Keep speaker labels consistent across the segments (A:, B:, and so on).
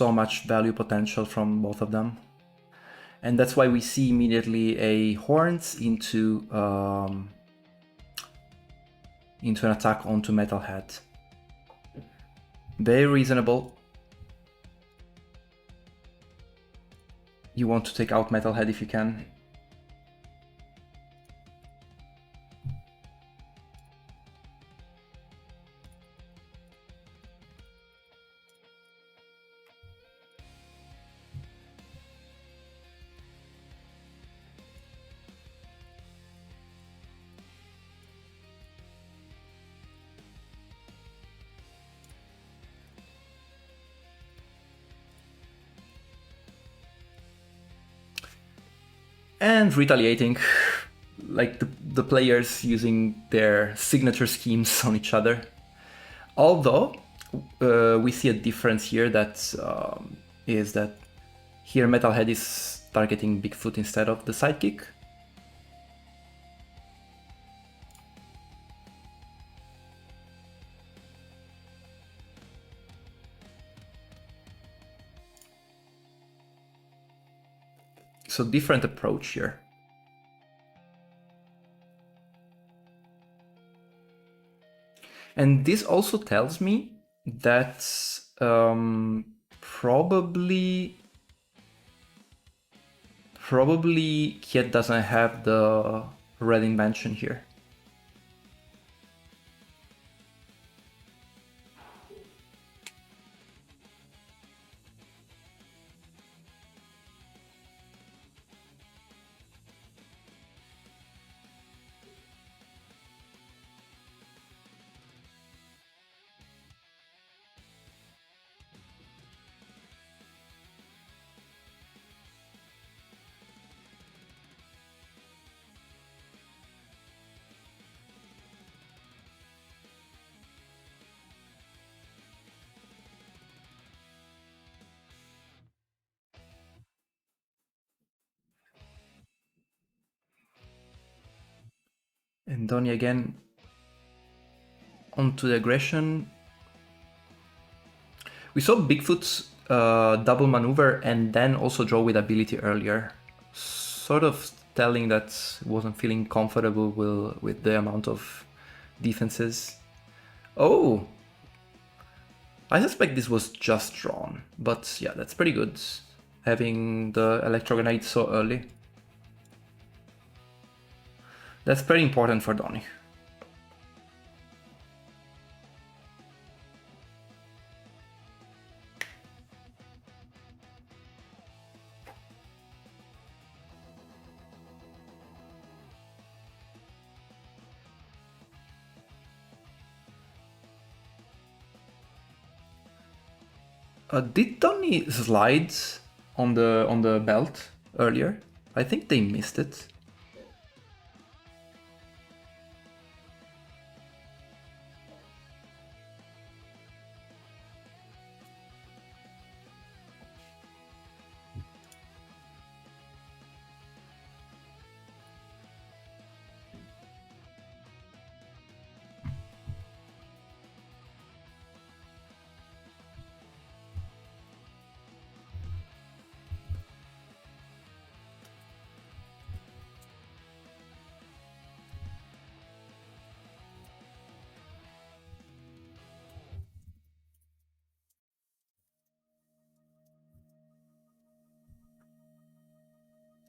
A: so much value potential from both of them. And that's why we see immediately a horns into an attack onto Metalhead. Very reasonable. You want to take out Metalhead if you can. And retaliating, like the players using their signature schemes on each other. Although we see a difference here that is that here Metalhead is targeting Bigfoot instead of the sidekick. So different approach here. And this also tells me that probably Kjet doesn't have the red invention here. And Donnie again onto the aggression. We saw Bigfoot's double maneuver and then also draw with ability earlier, sort of telling that he wasn't feeling comfortable with the amount of defenses. Oh! I suspect this was just drawn, but yeah, that's pretty good, having the Electrogranite so early. That's pretty important for Donnie. Did Donnie slide on the belt earlier? I think they missed it.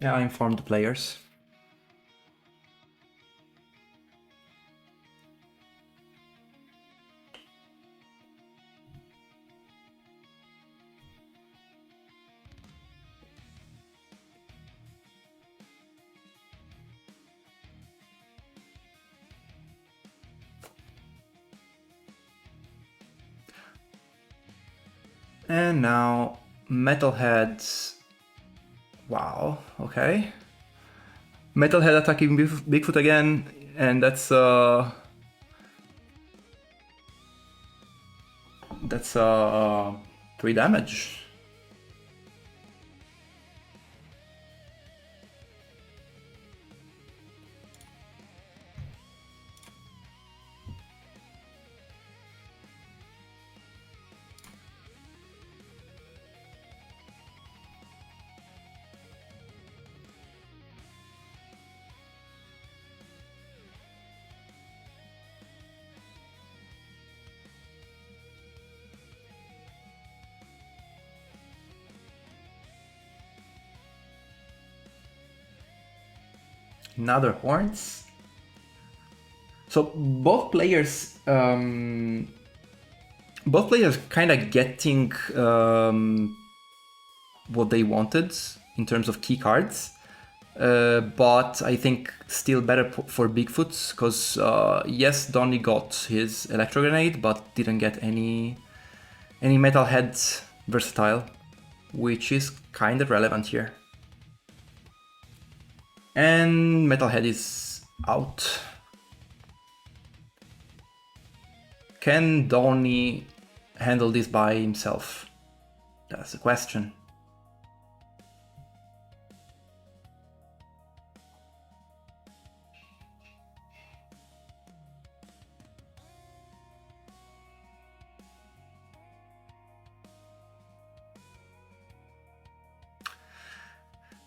A: Yeah, I informed the players. And now Metalhead. Wow, okay. Metalhead attacking Bigfoot again, and that's 3 damage. Another horns. So both players kind of getting what they wanted in terms of key cards. But I think still better for Bigfoot, because yes, Donny got his Electro Grenade, but didn't get any Metalhead versatile, which is kind of relevant here. And Metalhead is out. Can Donny handle this by himself? That's the question.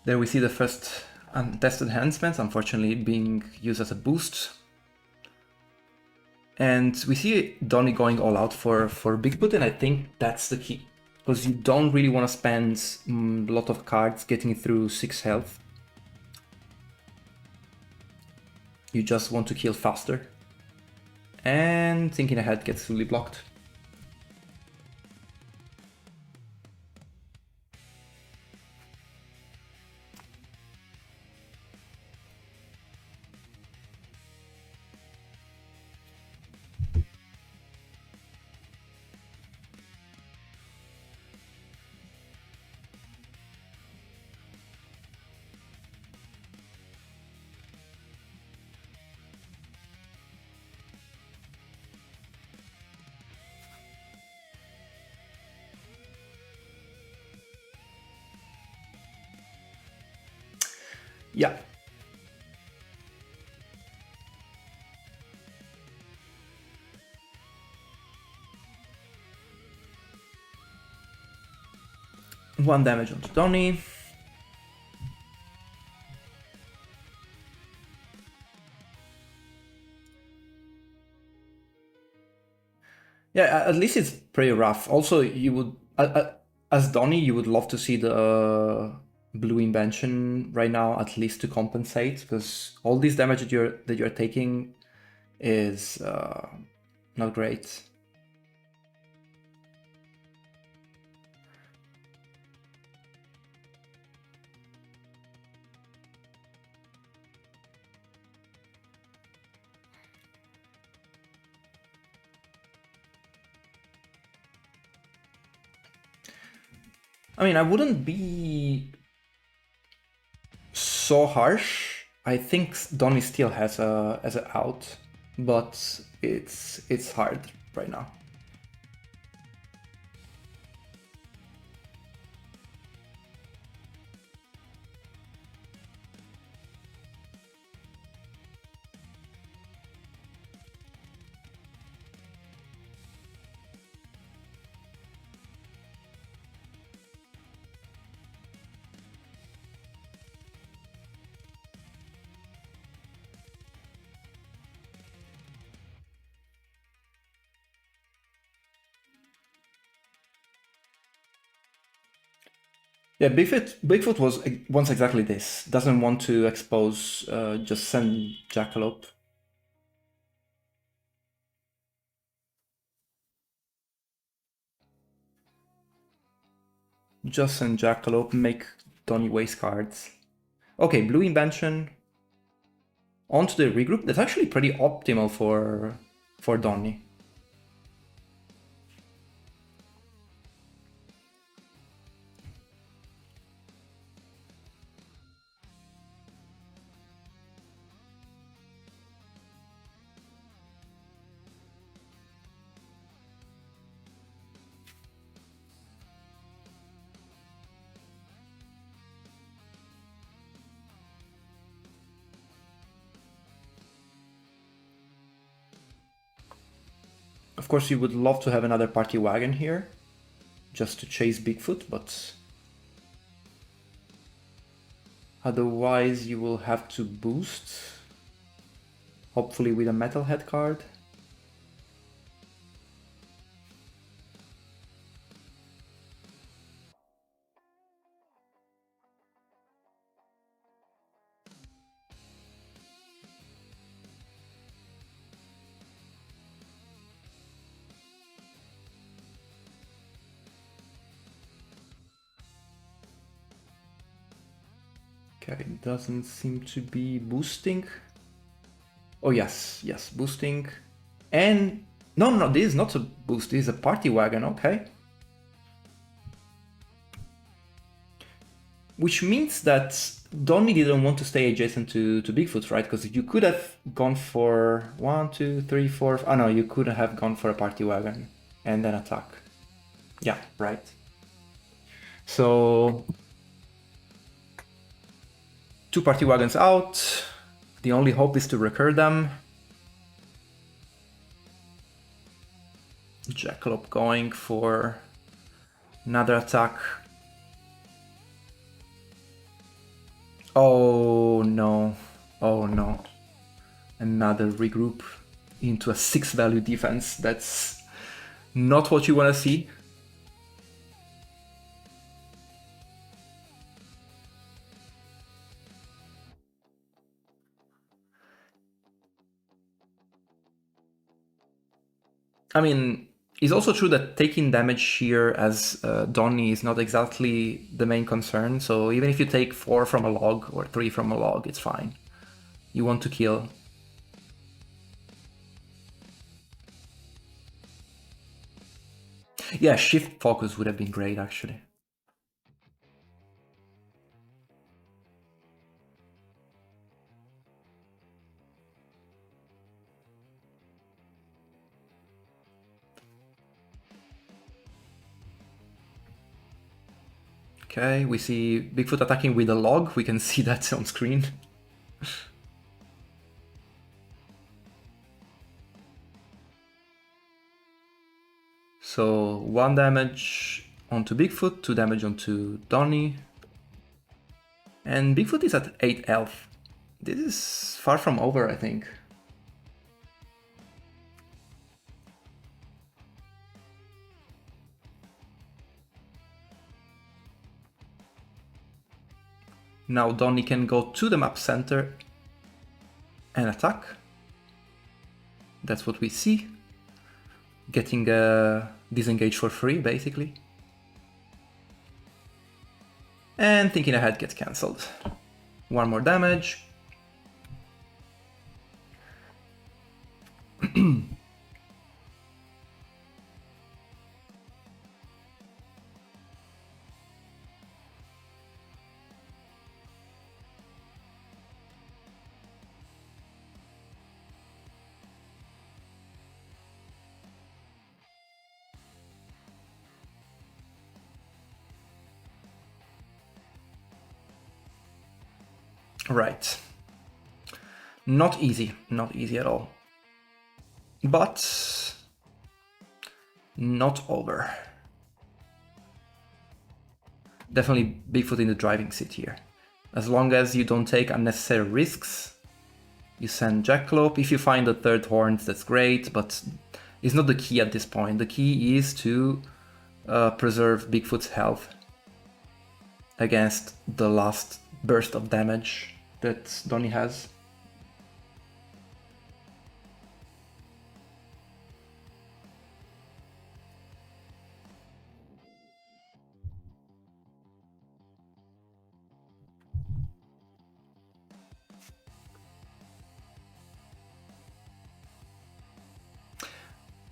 A: There we see the first untested enhancements, unfortunately being used as a boost. And we see Donny going all out for Bigfoot, and I think that's the key. Because you don't really want to spend a lot of cards getting through 6 health. You just want to kill faster. And thinking ahead gets fully blocked. Yeah. One damage onto Donny. Yeah, at least it's pretty rough. Also, you would, as Donny, you would love to see the blue invention right now, at least to compensate, because all this damage that you're taking is not great. I mean, I wouldn't be so harsh. I think Donny still has a out, but it's hard right now. Yeah, Bigfoot was once exactly this. Doesn't want to expose, just send Jackalope. Just send Jackalope, make Donny waste cards. Okay, blue invention. Onto the regroup. That's actually pretty optimal for Donny. Of course, you would love to have another party wagon here, just to chase Bigfoot, but otherwise you will have to boost, hopefully with a Metalhead card. Okay, it doesn't seem to be boosting. Oh yes, yes, boosting. And no, this is not a boost, this is a party wagon, okay. Which means that Donnie didn't want to stay adjacent to Bigfoot, right? Because you could have gone for 1, 2, 3, 4. Oh no, you could have gone for a party wagon and then attack. Yeah, right. So 2 party wagons out. The only hope is to recur them. Jackalope going for another attack. Oh no. Oh no. Another regroup into a 6 value defense. That's not what you want to see. I mean, it's also true that taking damage here as Donnie is not exactly the main concern. So even if you take 4 from a log or 3 from a log, it's fine. You want to kill. Yeah, shift focus would have been great actually. Okay, we see Bigfoot attacking with a log. We can see that on screen. So 1 damage onto Bigfoot, 2 damage onto Donnie. And Bigfoot is at 8 health. This is far from over, I think. Now Donnie can go to the map center and attack. That's what we see. Getting disengaged for free, basically. And thinking ahead gets cancelled. 1 more damage. Right. Not easy at all. But not over. Definitely Bigfoot in the driving seat here. As long as you don't take unnecessary risks, you send Jackalope. If you find the 3rd horns, that's great, but it's not the key at this point. The key is to preserve Bigfoot's health against the last burst of damage that Donnie has.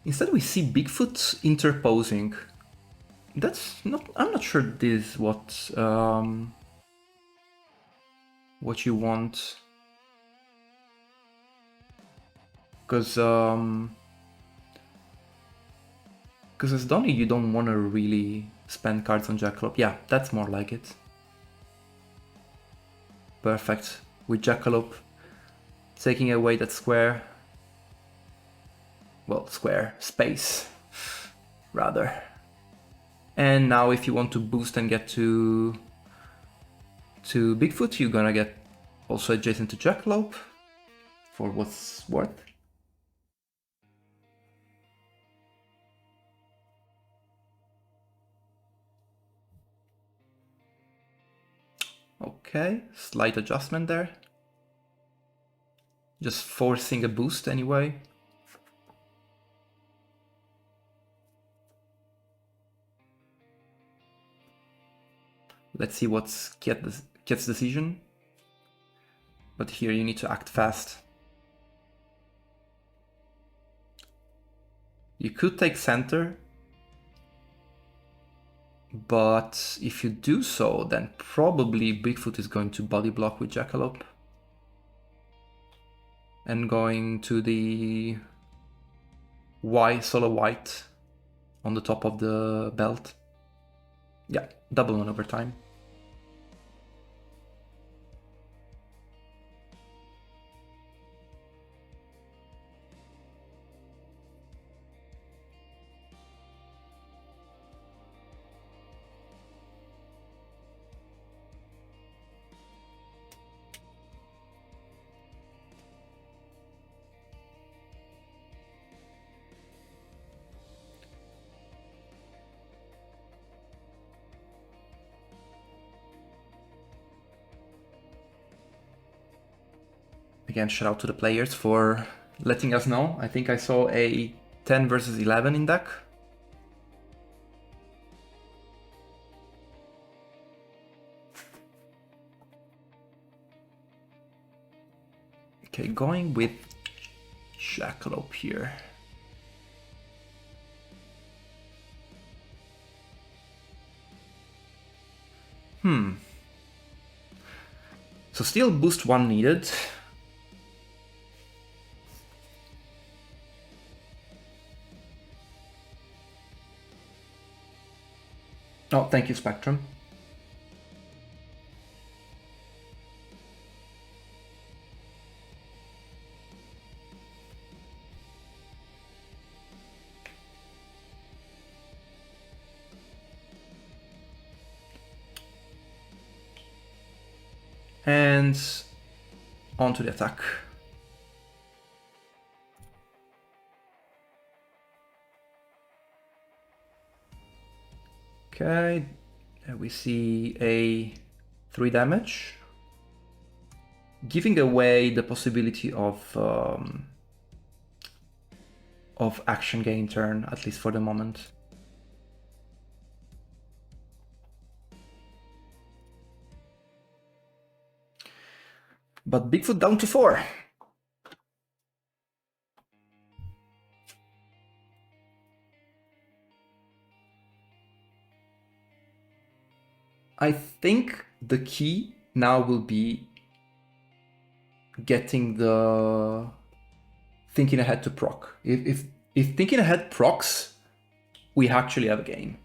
A: Instead we see Bigfoot interposing. That's not, I'm not sure this is what you want. Because as Donnie you don't want to really spend cards on Jackalope. Yeah, that's more like it. Perfect. With Jackalope taking away that square. Well, square, space, rather. And now if you want to boost and get to Bigfoot, you're gonna get also adjacent to Jackalope, for what's worth. Okay, slight adjustment there. Just forcing a boost anyway. Let's see what's Kjet's decision. But here you need to act fast. You could take center, but if you do so, then probably Bigfoot is going to body block with Jackalope. And going to the solo white on the top of the belt. Yeah, double maneuver time. Again, shout out to the players for letting us know. I think I saw a 10 versus 11 in deck. Okay, going with Jackalope here. So still boost 1 needed. Oh, thank you, Spectrum. And on to the attack. Okay, we see a 3 damage, giving away the possibility of action gain turn, at least for the moment. But Bigfoot down to 4. I think the key now will be getting the thinking ahead to proc. If thinking ahead procs, we actually have a game.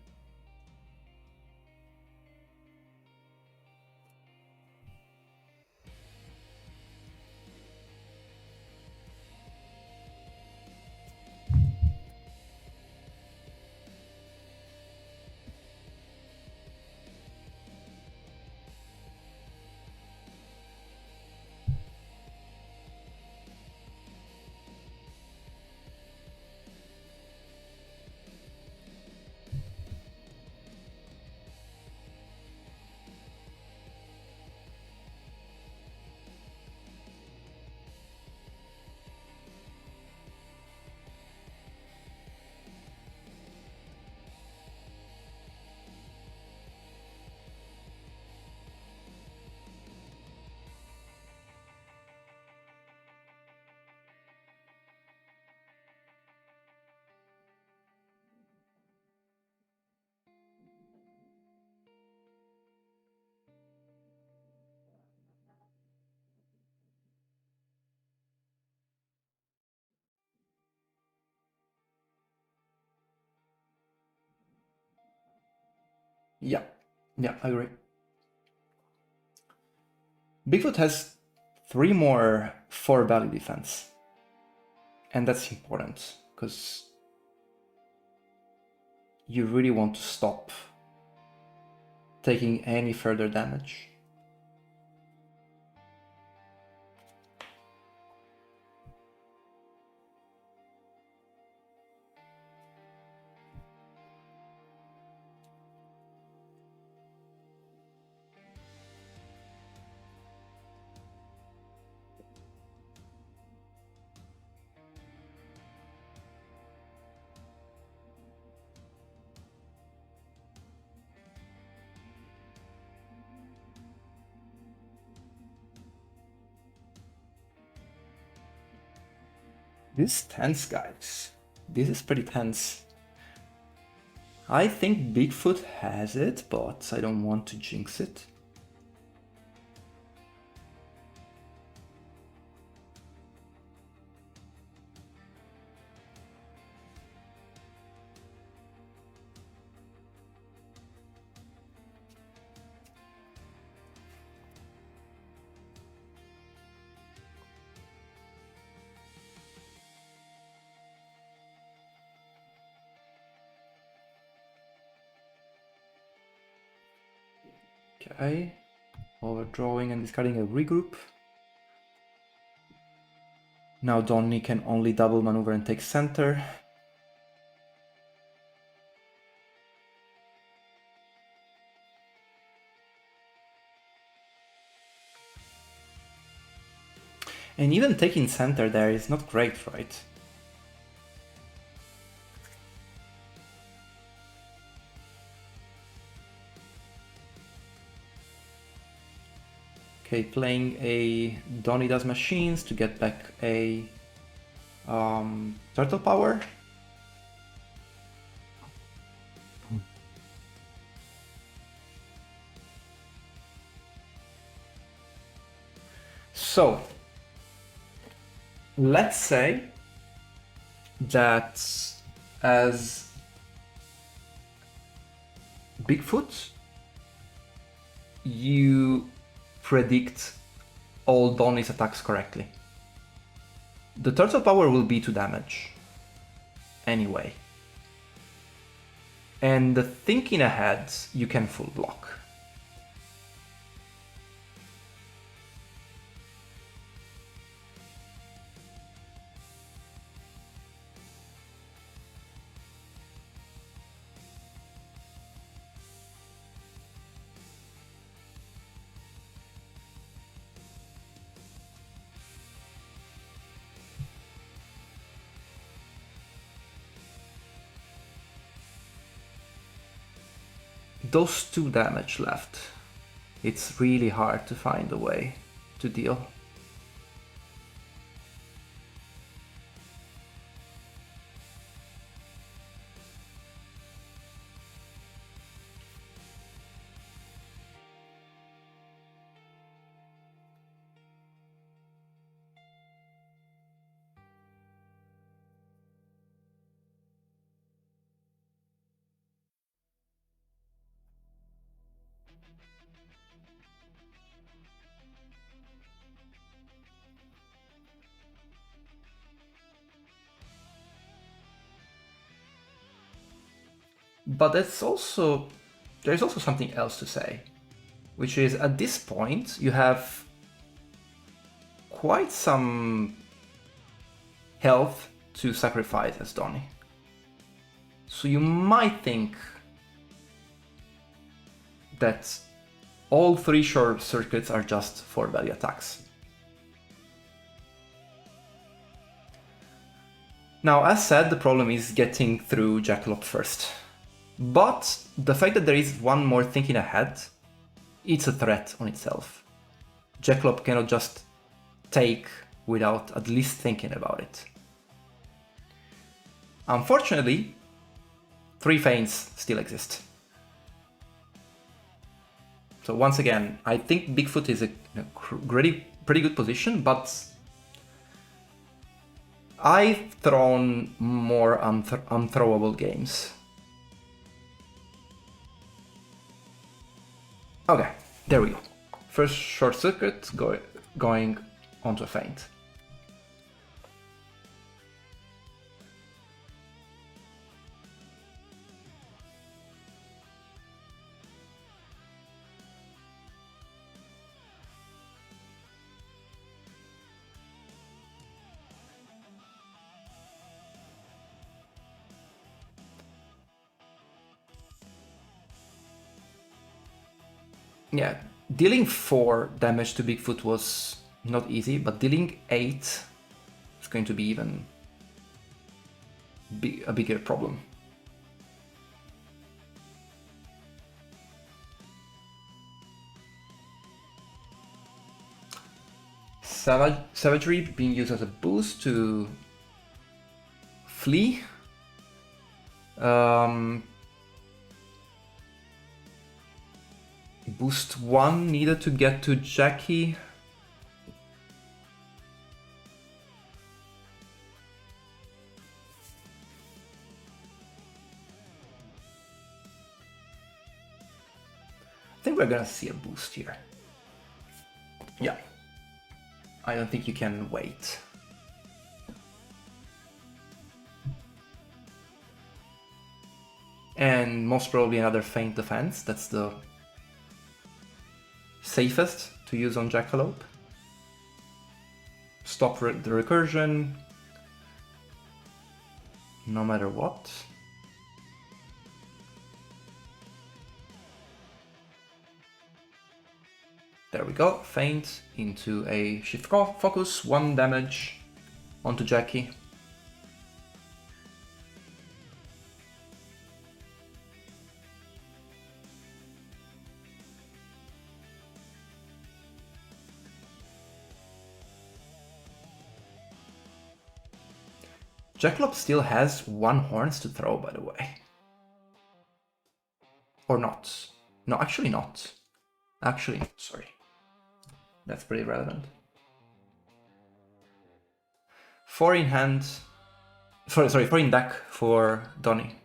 A: Yeah, I agree. Bigfoot has 3 more 4 value defense. And that's important, because you really want to stop taking any further damage. This is tense, guys. This is pretty tense. I think Bigfoot has it, but I don't want to jinx it. Okay, overdrawing and discarding a regroup. Now Donny can only double maneuver and take center. And even taking center there is not great, right? Okay, playing a Donny does machines to get back a turtle power. So, let's say that as Bigfoot, you predict all Donny's attacks correctly. The turtle power will be 2 damage anyway. And the thinking ahead, you can full block. Those 2 damage left. It's really hard to find a way to deal. But there's also something else to say, which is at this point you have quite some health to sacrifice as Donny. So you might think that all 3 short circuits are just 4 value attacks. Now, as said, the problem is getting through Jackalope first. But the fact that there is one more thinking ahead, it's a threat on itself. Jackalope cannot just take without at least thinking about it. Unfortunately, 3 feints still exist. So once again, I think Bigfoot is a pretty good position, but I've thrown more unthrowable games. Okay, there we go. First short circuit going onto a feint. Yeah, dealing 4 damage to Bigfoot was not easy, but dealing 8 is going to be even a bigger problem. Savagery being used as a boost to flee. Boost 1 needed to get to Jackie. I think we're gonna see a boost here. Yeah. I don't think you can wait. And most probably another feint defense. That's the safest to use on Jackalope. Stop the recursion, no matter what. There we go, feint into a shift focus, 1 damage onto Jackie. Jackalope still has 1 horns to throw, by the way. Or not. No, actually not. Actually, sorry. That's pretty relevant. 4 in hand. Sorry, 4 in deck for Donny.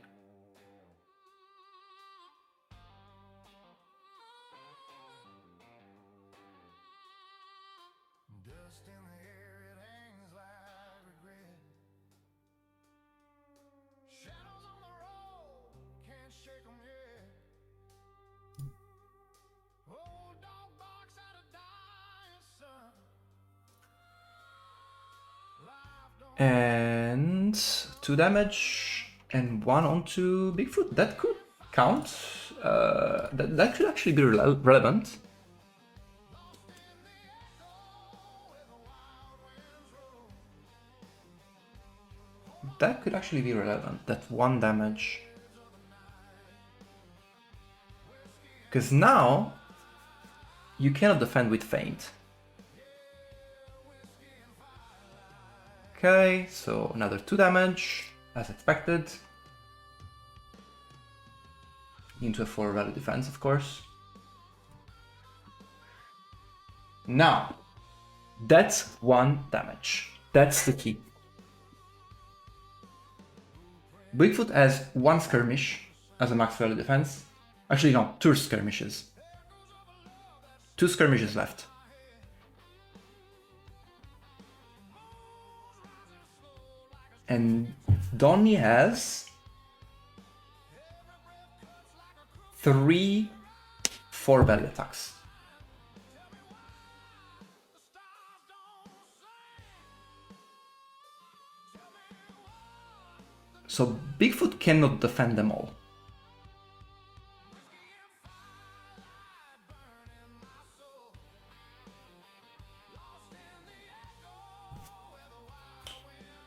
A: And 2 damage and 1 onto Bigfoot. That could count. That could actually be relevant. That could actually be relevant. That 1 damage. Because now you cannot defend with feint. Okay, so another 2 damage, as expected. Into a 4 value defense, of course. Now, that's 1 damage. That's the key. Bigfoot has 1 skirmish as a max value defense. Actually, no, 2 skirmishes. 2 skirmishes left. And Donny has 3 4-value attacks. So Bigfoot cannot defend them all.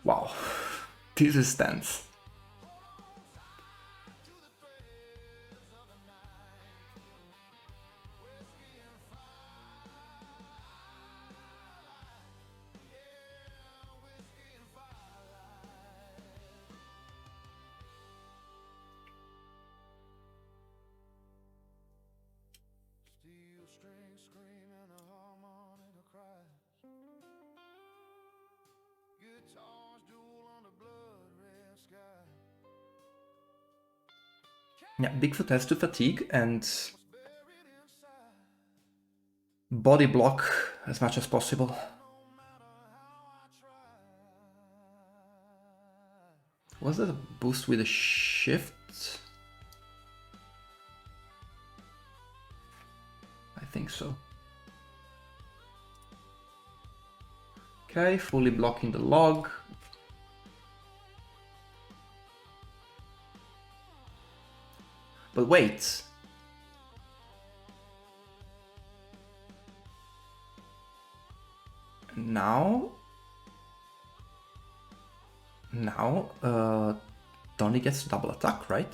A: Wow, this is tense. Yeah, Bigfoot has to fatigue and body block as much as possible. Was that a boost with a shift? I think so. Okay, fully blocking the log. But wait. Now, Donny gets double attack, right?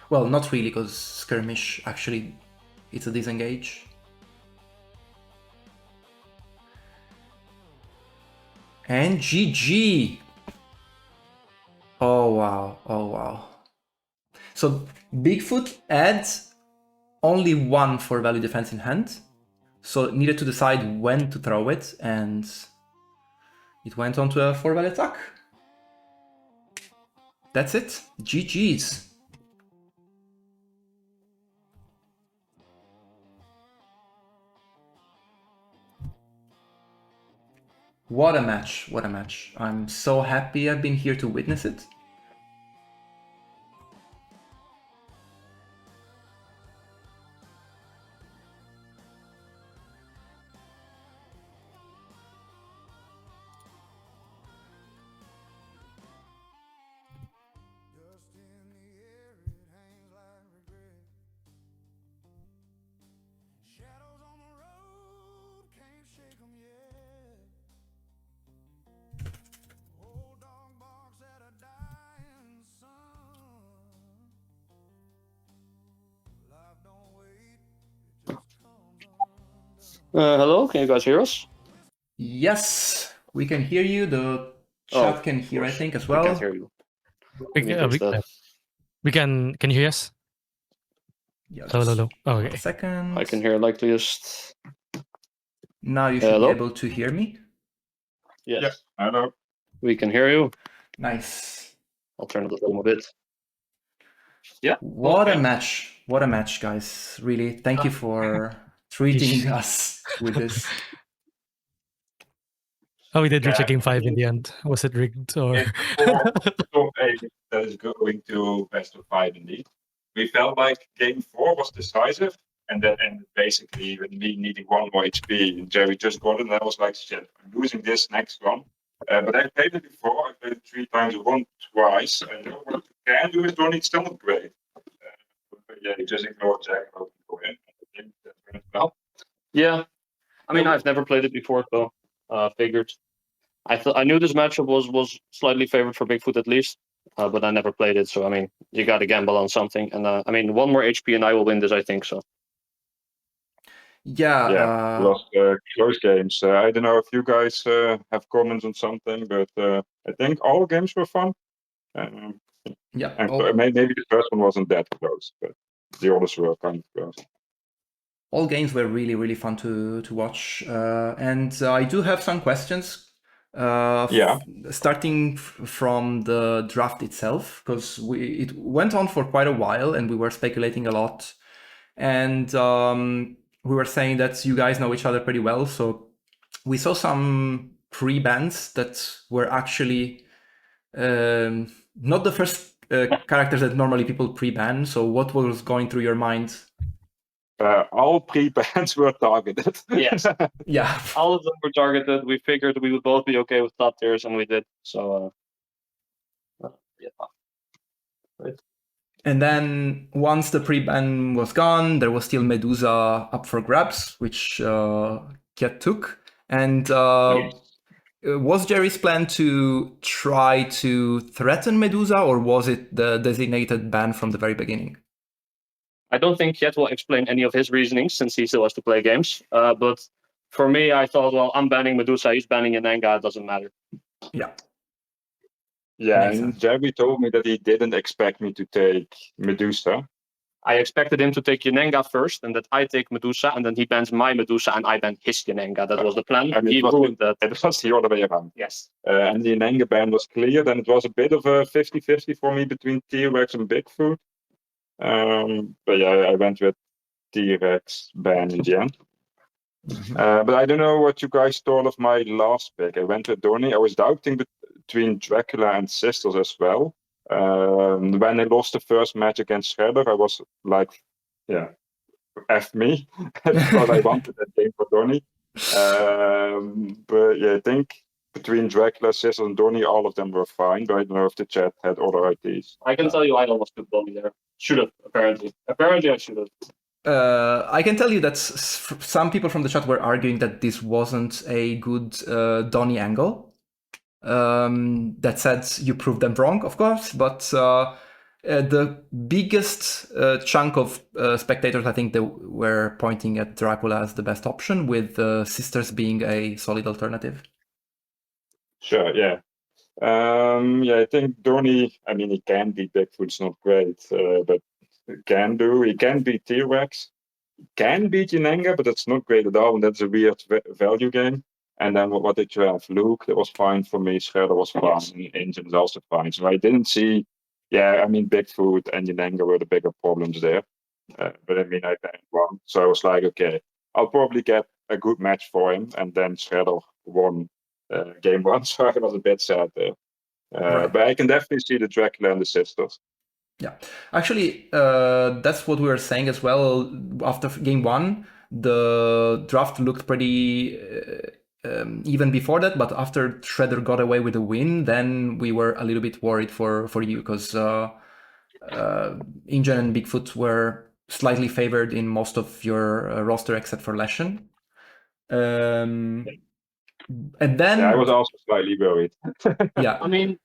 A: Well, not really, because skirmish actually it's a disengage. And GG! Oh wow. Oh wow. So Bigfoot adds only one for value defense in hand, so it needed to decide when to throw it, and it went on to a 4-value attack. That's it. GG's. What a match, what a match. I'm so happy I've been here to witness it.
B: Hello, can you guys hear us?
A: Yes, we can hear you. The chat can hear, I think, as well.
B: We can't hear you.
C: We can you hear us?
A: Yeah,
C: hello. Oh, okay.
A: 1 second.
B: I can hear likeliest.
A: Now you should be able to hear me.
B: Yes. Hello. We can hear you.
A: Nice.
B: I'll turn the volume a bit. Yeah.
A: What a match. What a match, guys. Really, thank you for treating us with this.
C: Oh, we did reach a game 5 in the end. Was it rigged or?
D: Top 8 that is going to best of 5 indeed. We felt like game 4 was decisive, and that ended basically with me needing 1 more HP. And Jerry just got it, and I was like, shit, I'm losing this next one. But I played it before. I played it 3 times, won twice. And what you can do is Ronnie, it's still not great. Yeah, you just ignore Jack and hope you go in. I think that went well.
B: Yeah. I mean, I've never played it before, so figured. I knew this matchup was slightly favored for Bigfoot at least, but I never played it. So I mean, you got to gamble on something, and I mean, 1 more HP and I will win this, I think so.
A: Yeah.
D: Lost close games. I don't know if you guys have comments on something, but I think all games were fun.
A: Yeah.
D: And maybe the first one wasn't that close, but the others were kind of close.
A: All games were really, really fun to watch. And I do have some questions. Starting from the draft itself, because it went on for quite a while and we were speculating a lot. And we were saying that you guys know each other pretty well. So we saw some pre-bans that were actually not the first characters that normally people pre-ban. So what was going through your mind?
D: All pre-bans were targeted.
B: Yes.
A: Yeah.
B: All of them were targeted. We figured we would both be okay with top tiers, and we did. So, yeah. Right.
A: And then once the pre-ban was gone, there was still Medusa up for grabs, which Kjet took. And was Jerry's plan to try to threaten Medusa, or was it the designated ban from the very beginning?
B: I don't think Kjet will explain any of his reasonings since he still has to play games. But for me, I thought, well, I'm banning Medusa, he's banning Yananga, it doesn't matter.
A: Yeah.
D: Yeah, and Jerry told me that he didn't expect me to take Medusa.
B: I expected him to take Yananga first, and that I take Medusa, and then he bans my Medusa, and I ban his Yananga. That was the plan.
D: And he ruined that. It was the other way around.
B: Yes.
D: And the Yananga ban was clear. Then it was a bit of a 50-50 for me between T-Rex and Bigfoot. But yeah, I went with T-Rex ban in the end. But I don't know what you guys thought of my last pick. I went with Donnie. I was doubting between Dracula and Sisters as well. When I lost the first match against Shredder, I was like, yeah, F me, because I wanted that game for Donnie. But yeah, I think between Dracula, Sisters, and Donnie, all of them were fine. But I don't know if the chat had other ideas.
B: I can tell you I almost took Donnie there. Should have, apparently. Apparently I should have.
A: I can tell you that some people from the chat were arguing that this wasn't a good Donnie angle. That said, you proved them wrong, of course, but the biggest chunk of spectators, I think, they were pointing at Dracula as the best option, with Sisters being a solid alternative.
D: Sure, yeah. Yeah, I think Donny, I mean, he can beat Bigfoot, it's not great, but he can beat T-Rex, can beat Yenenga, but it's not great at all, and that's a weird value game. And then what did you have? Luke, that was fine for me, Shredder was fine, and Engine is also fine. So I didn't see, I mean, Bigfoot and Yenenga were the bigger problems there. But I mean, I banned one, so I was like, okay, I'll probably get a good match for him, and then Shredder won game one, so I was a bit sad there.
A: Right.
D: But I can definitely see the Dracula and the sisters.
A: Yeah, actually, that's what we were saying as well. After game one, the draft looked pretty even before that, but after Shredder got away with a win, then we were a little bit worried for you because Ingen and Bigfoot were slightly favored in most of your roster except for Leshen. And then
D: I was also slightly worried.
A: Yeah,
B: I mean,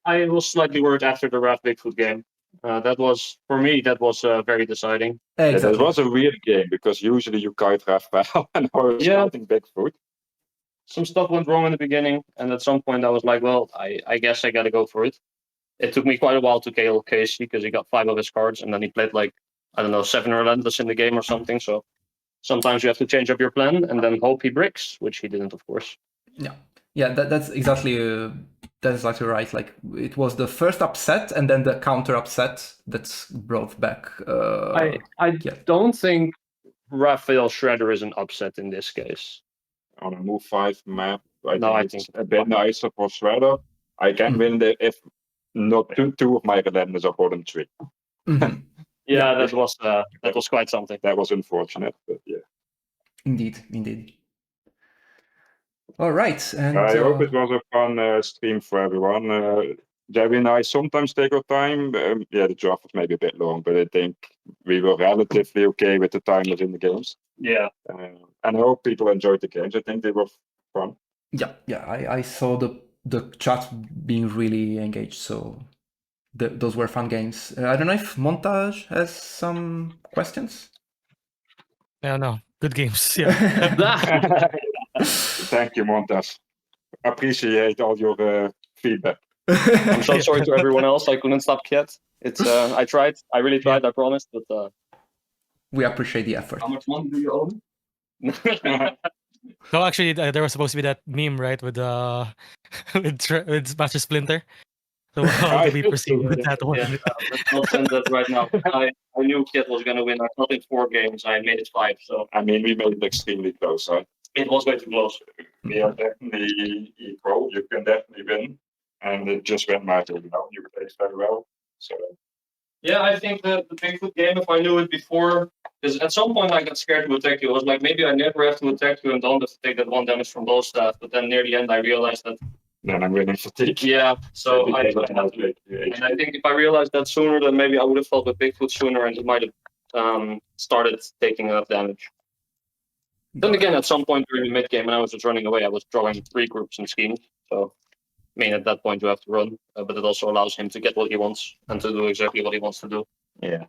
B: I was slightly worried after the Raph Bigfoot game. That was, for me, that was very deciding.
A: exactly.
D: That was a weird game because usually you kite Raphael and now you're fighting Bigfoot.
B: Some stuff went wrong in the beginning, and at some point I was like, well, I guess I gotta go for it. It took me quite a while to kill Casey because he got 5 of his cards, and then he played like, I don't know, 7 Relentless in the game or something. So sometimes you have to change up your plan and then hope he bricks, which he didn't, of course.
A: Yeah, that's exactly right. Like it was the first upset and then the counter upset that brought back.
B: I don't think Raphael Shredder is an upset in this case.
D: On a move 5 map, I think
B: it's
D: a bit nicer for Shredder. I can win there if not two of my Relentless are bottom 3.
A: Yeah,
B: that was quite something.
D: That was unfortunate, but yeah.
A: Indeed. All right, and
D: I hope it was a fun stream for everyone. Jerry and I sometimes take our time. The draft was maybe a bit long, but I think we were relatively okay with the timers in the games.
B: Yeah.
D: And I hope people enjoyed the games. I think they were fun.
A: Yeah. I saw the chat being really engaged, so those were fun games. I don't know if Montage has some questions.
C: No, good games. Yeah.
D: Thank you, Montas. Appreciate all your feedback.
B: I'm so sorry to everyone else. I couldn't stop Kjet. It's I tried. I really tried. I promised. But
A: we appreciate the effort.
B: How much money do you owe?
C: No, actually, there was supposed to be that meme, right, with with Master Splinter. So how do we proceed with that one?
B: Let's not send that right now. I knew Kjet was gonna win. I thought in 4 games. I made it 5. So
D: I mean, we made it extremely close, right?
B: It was way too close.
D: We are definitely equal. You can definitely win, and it just went my way. You played very well. So
B: yeah, I think the Bigfoot game, if I knew it before, because at some point I got scared to attack you. I was like, maybe I never have to attack you and don't have to take that 1 damage from bow staff. But then near the end, I realized that.
D: Then I'm winning fatigue.
B: Yeah, so and I think if I realized that sooner, then maybe I would have fought with Bigfoot sooner, and he might have started taking enough damage. Then again, at some point during the mid game, when I was just running away, I was drawing 3 groups and schemes. So, I mean, at that point, you have to run, but it also allows him to get what he wants and to do exactly what he wants to do.
D: Yeah.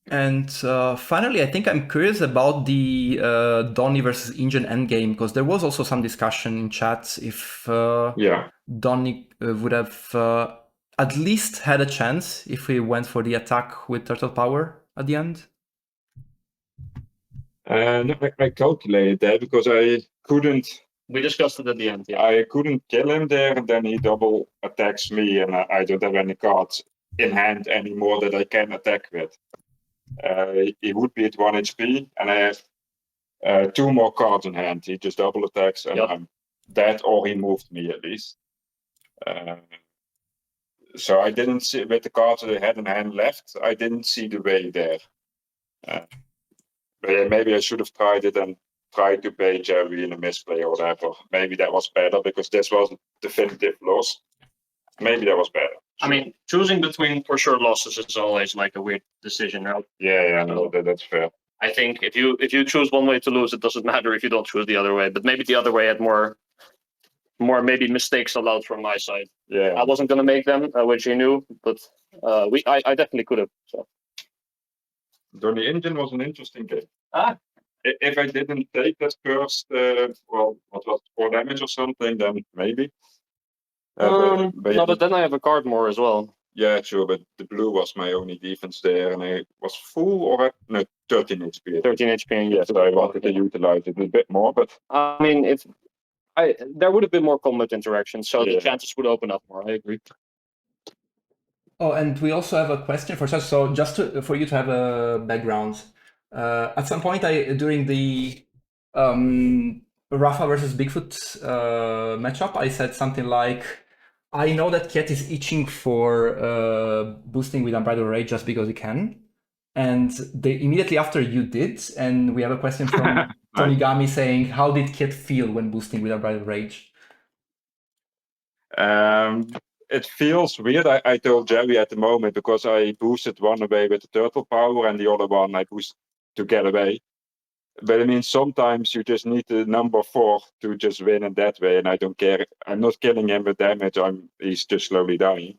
A: And finally, I think I'm curious about the Donny versus Ingen endgame, because there was also some discussion in chat if Donny would have at least had a chance if he went for the attack with Turtle Power at the end.
D: I calculated that because I couldn't.
B: We discussed it at the end. Yeah.
D: I couldn't kill him there, and then he double attacks me, and I don't have any cards in hand anymore that I can attack with. He would be at 1 HP, and I have 2 more cards in hand. He just double attacks, and I'm dead, or he moved me at least. So I didn't see, with the cards that I had in hand left, I didn't see the way there. But yeah, maybe I should have tried it and tried to pay Jerry in a misplay or whatever. Maybe that was better because this was a definitive loss. Maybe that was better.
B: I mean, choosing between for sure losses is always like a weird decision now.
D: Yeah, no, that's fair.
B: I think if you choose one way to lose, it doesn't matter if you don't choose the other way. But maybe the other way had more maybe mistakes allowed from my side.
D: Yeah,
B: I wasn't gonna make them, which he knew, but I definitely could have. So.
D: Donny Ingen was an interesting game. If I didn't take that first, what was it, 4 damage or something, then maybe.
B: No, but then I have a card more as well.
D: Yeah, true, but the blue was my only defense there, and I was full or no 13 HP.
B: 13 HP, and
D: Yes, I wanted to utilize it a bit more, but
B: I mean, there would have been more combat interaction, so the
D: Yeah.
B: chances would open up more. I agree.
A: Oh, and we also have a question for us. So just for you to have a background, at some point during the Rafa versus Bigfoot matchup, I said something like, I know that Kjet is itching for boosting with Unbridled Rage just because he can. And immediately after you did, and we have a question from Tonigami saying, how did Kjet feel when boosting with Unbridled Rage?
D: it feels weird. I told Jerry at the moment, because I boosted one away with the turtle power and the other one I boosted to get away. But I mean, sometimes you just need the number 4 to just win in that way, and I don't care. I'm not killing him with damage. He's just slowly dying.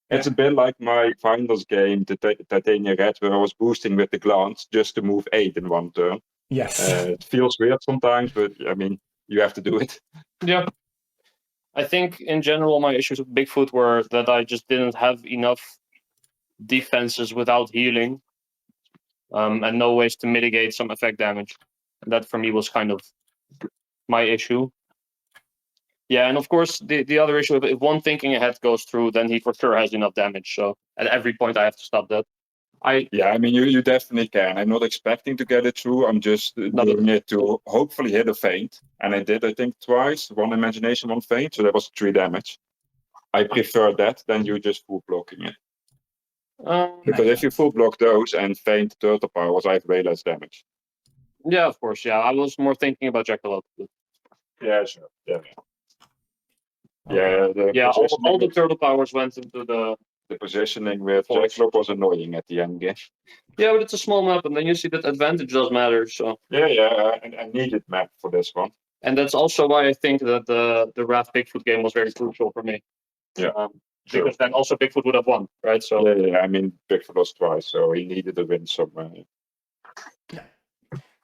D: It's a bit like my finals game, the Titania Red, where I was boosting with the glance just to move 8 in one turn.
A: Yes.
D: It feels weird sometimes, but I mean, you have to do it.
B: Yeah. I think in general my issues with Bigfoot were that I just didn't have enough defenses without healing, and no ways to mitigate some effect damage. And that for me was kind of my issue. Yeah, and of course the other issue, if one thinking ahead goes through, then he for sure has enough damage. So at every point I have to stop that.
D: Yeah, I mean, you definitely can. I'm not expecting to get it through. I'm just doing it to hopefully hit a feint. And I did, I think, twice. 1 imagination, 1 feint. So that was 3 damage. I prefer that than you just full blocking it. Because if you full block those and feint turtle powers, I have way less damage.
B: Yeah, of course. Yeah, I was more thinking about Jackalope.
D: Yeah, sure. Yeah.
A: Okay.
D: Yeah,
B: All the turtle powers went into the
D: positioning with Jackalope was annoying at the end game.
B: Yeah, but it's a small map, and then you see that advantage does matter. So
D: Yeah, I needed map for this one.
B: And that's also why I think that the Wrath Bigfoot game was very crucial for me.
D: Yeah.
B: Because then also Bigfoot would have won, right? So
D: Yeah. I mean, Bigfoot lost twice, so he needed a win somewhere.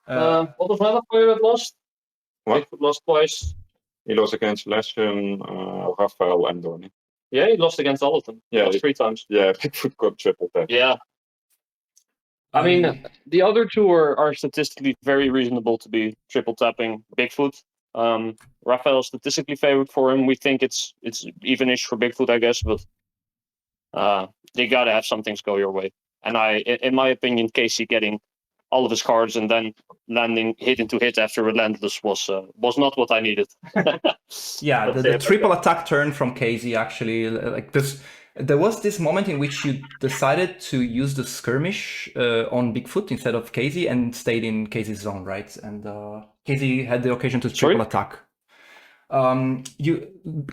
B: what was another player that lost?
D: What?
B: Bigfoot lost twice.
D: He lost against Leshen, Raphael, and Donnie.
B: Yeah, he lost against all of them.
D: Yeah,
B: He lost 3 times.
D: Yeah, Bigfoot got triple tap.
B: Yeah. I mean, the other 2 are statistically very reasonable to be triple tapping Bigfoot. Raphael is statistically favored for him. We think it's even-ish for Bigfoot, I guess, but you gotta have some things go your way. And in my opinion, Casey getting all of his cards and then landing hit into hit after Relentless was not what I needed.
A: Yeah, the triple attack turn from Casey actually, like this. There was this moment in which you decided to use the skirmish on Bigfoot instead of Casey and stayed in Casey's zone, right? And Casey had the occasion to triple attack.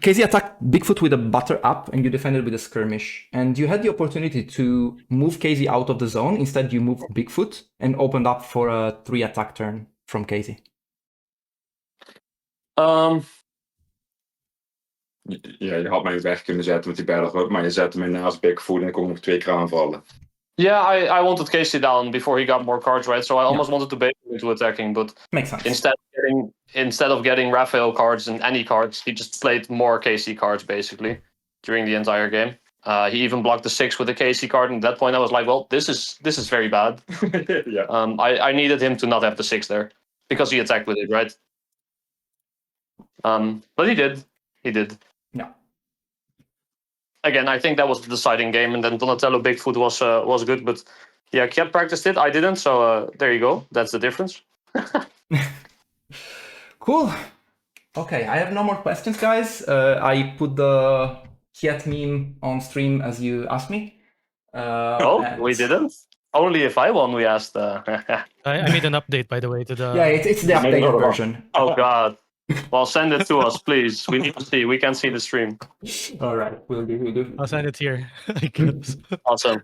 A: Casey attacked Bigfoot with a butter up and you defended with a skirmish. And you had the opportunity to move Casey out of the zone. Instead, you moved Bigfoot and opened up for a 3 attack turn from Casey.
D: Ja, je had mij weg kunnen zetten met die battle, maar je zette mij naast Bigfoot en ik kon nog 2 keer aanvallen.
B: Yeah, I wanted Casey down before he got more cards, right? So I almost wanted to bait him into attacking, but
A: makes sense.
B: Instead of getting Raphael cards and any cards, he just played more Casey cards basically during the entire game. He even blocked the 6 with a Casey card, and at that point I was like, well, this is very bad.
D: Yeah.
B: I needed him to not have the 6 there because he attacked with it, right? But he did.
A: Yeah.
B: Again, I think that was the deciding game, and then Donatello Bigfoot was good, but yeah, Kjet practiced it. I didn't, so there you go. That's the difference.
A: Cool. Okay, I have no more questions, guys. I put the Kjet meme on stream as you asked me.
B: We didn't. Only if I won, we asked.
C: I made an update, by the way, to the.
A: Yeah, it's the updated version.
B: Oh God. Well, send it to us, please. We need to see. We can see the stream.
A: All right, we'll do.
C: I'll send it here. I guess.
B: Awesome.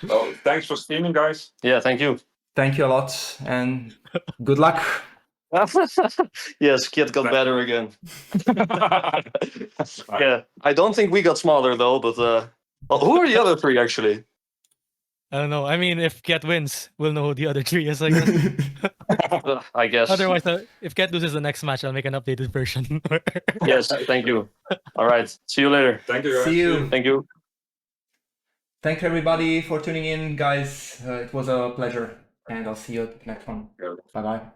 D: Well, thanks for streaming, guys.
B: Yeah, thank you.
A: Thank you a lot, and good luck.
B: Yes, Kjet got better again. Yeah, I don't think we got smaller though. But well, who are the other 3 actually?
C: I don't know. I mean, if Kjet wins, we'll know who the other 3 is, I guess.
B: I guess.
C: Otherwise, if Kjet loses the next match, I'll make an updated version.
B: Yes, thank you. All right, see you later.
D: Thank you.
A: See you.
B: Thank you.
A: Thanks everybody for tuning in, guys. It was a pleasure, and I'll see you at the next one. Bye bye.